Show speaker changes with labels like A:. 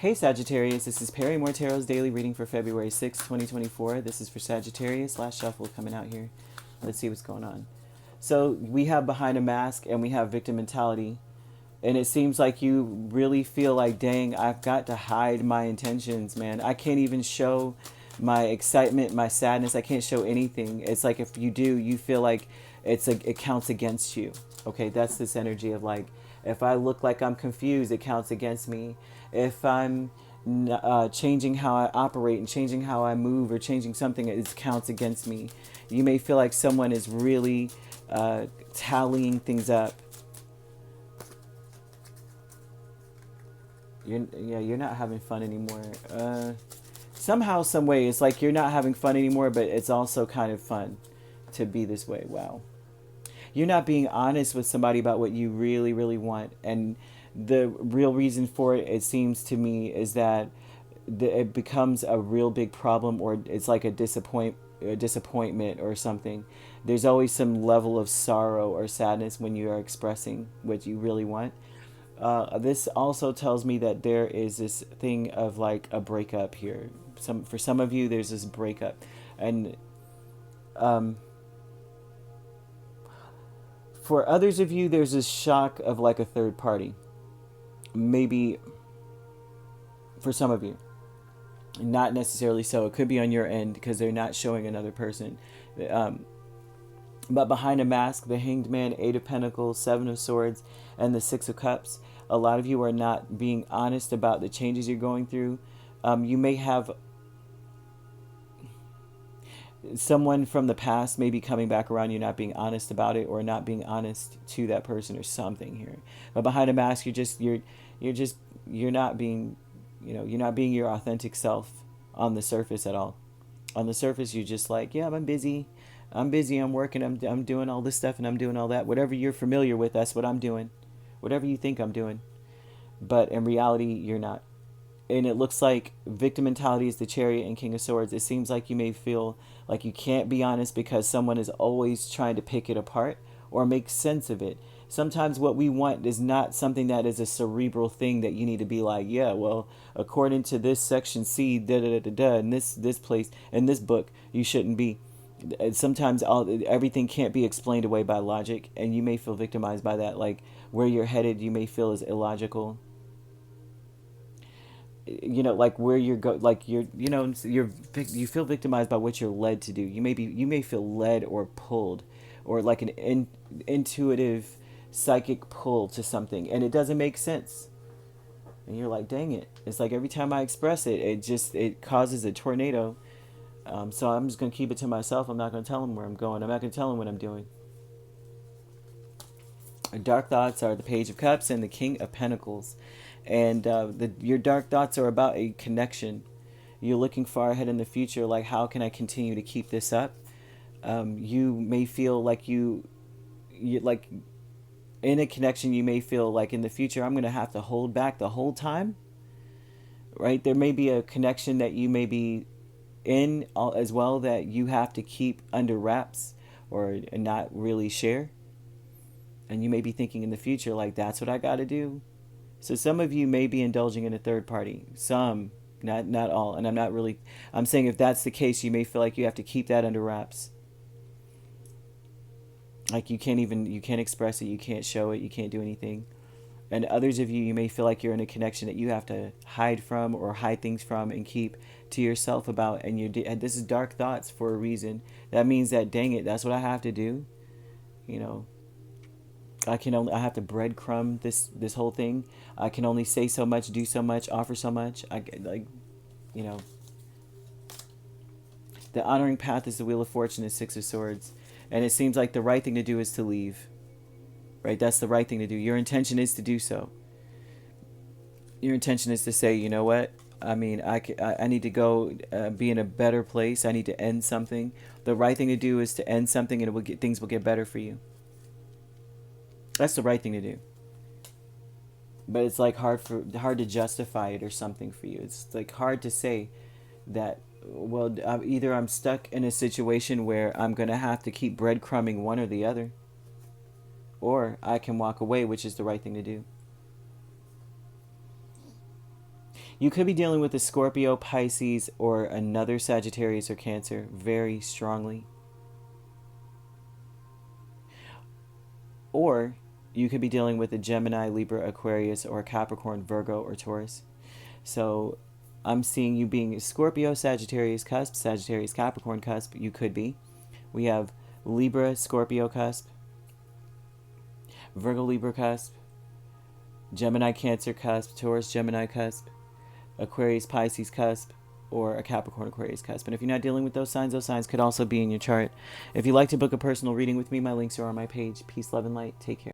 A: Hey Sagittarius, this is Perrymore Tarot's daily reading for February 6, 2024. This is for Sagittarius. Last shuffle coming out here. Let's see what's going on. So we have behind a mask and we have victim mentality. And it seems like you really feel like, dang, I've got to hide my intentions, man. I can't even show my excitement, my sadness. I can't show anything. It's like if you do, you feel like it counts against you. Okay, that's this energy of like, if I look like I'm confused, it counts against me. If I'm changing how I operate and changing how I move or changing something, it counts against me. You may feel like someone is really tallying things up. You're not having fun anymore. Somehow, some way, it's like you're not having fun anymore, but it's also kind of fun to be this way. Wow. You're not being honest with somebody about what you really, really want. And the real reason for it, it seems to me, is that it becomes a real big problem, or it's like a disappointment or something. There's always some level of sorrow or sadness when you are expressing what you really want. This also tells me that there is this thing of like a breakup here. For some of you, there's this breakup, and for others of you, there's this shock of like a third party. Maybe for some of you, not necessarily so. It could be on your end because they're not showing another person. But behind a mask, the Hanged Man, Eight of Pentacles, Seven of Swords, and the Six of Cups, a lot of you are not being honest about the changes you're going through. You may have someone from the past maybe coming back around, you're not being honest about it, or not being honest to that person or something here. But behind a mask, you're not being, you're not being your authentic self on the surface at all. On the surface, you're just like, yeah, I'm busy, I'm working, I'm doing all this stuff, and I'm doing all that. Whatever you're familiar with, that's what I'm doing. Whatever you think I'm doing. But in reality, you're not. And it looks like victim mentality is the Chariot and King of Swords. It seems like you may feel like you can't be honest because someone is always trying to pick it apart or make sense of it. Sometimes what we want is not something that is a cerebral thing that you need to be like, yeah, well, according to this section C, in this place, in this book, you shouldn't be. Sometimes everything can't be explained away by logic, and you may feel victimized by that. Like where you're headed, you may feel is illogical. Like where you're like you feel victimized by what you're led to do. You may feel led or pulled, or like an intuitive psychic pull to something, and it doesn't make sense, and you're like, dang it, it's like every time I express it, it causes a tornado. So I'm just gonna keep it to myself. I'm not gonna tell them where I'm going. I'm not gonna tell them what I'm doing. Dark thoughts are the Page of Cups and the King of Pentacles. And your dark thoughts are about a connection. You're looking far ahead in the future, like, how can I continue to keep this up? You may feel like you like in a connection, you may feel like in the future, I'm going to have to hold back the whole time. Right? There may be a connection that you may be in as well that you have to keep under wraps or not really share. And you may be thinking in the future, like, that's what I got to do. So some of you may be indulging in a third party. Some, not all. And I'm saying if that's the case, you may feel like you have to keep that under wraps. Like you can't express it, you can't show it, you can't do anything. And others of you may feel like you're in a connection that you have to hide from or hide things from and keep to yourself about. And this is dark thoughts for a reason. That means that, dang it, that's what I have to do. I have to breadcrumb this whole thing. I can only say so much, do so much, offer so much. The honoring path is the Wheel of Fortune, is Six of Swords. And it seems like the right thing to do is to leave. Right? That's the right thing to do. Your intention is to do so. Your intention is to say, you know what? I mean, I need to go be in a better place. I need to end something. The right thing to do is to end something, and things will get better for you. That's the right thing to do. But it's like hard to justify it or something for you. It's like hard to say that, well, either I'm stuck in a situation where I'm going to have to keep breadcrumbing one or the other, or I can walk away, which is the right thing to do. You could be dealing with a Scorpio, Pisces, or another Sagittarius or Cancer very strongly. Or you could be dealing with a Gemini, Libra, Aquarius, or Capricorn, Virgo, or Taurus. So I'm seeing you being a Scorpio, Sagittarius cusp, Sagittarius, Capricorn cusp. You could be. We have Libra, Scorpio cusp, Virgo, Libra cusp, Gemini, Cancer cusp, Taurus, Gemini cusp, Aquarius, Pisces cusp, or a Capricorn, Aquarius cusp. And if you're not dealing with those signs could also be in your chart. If you'd like to book a personal reading with me, my links are on my page. Peace, love, and light. Take care.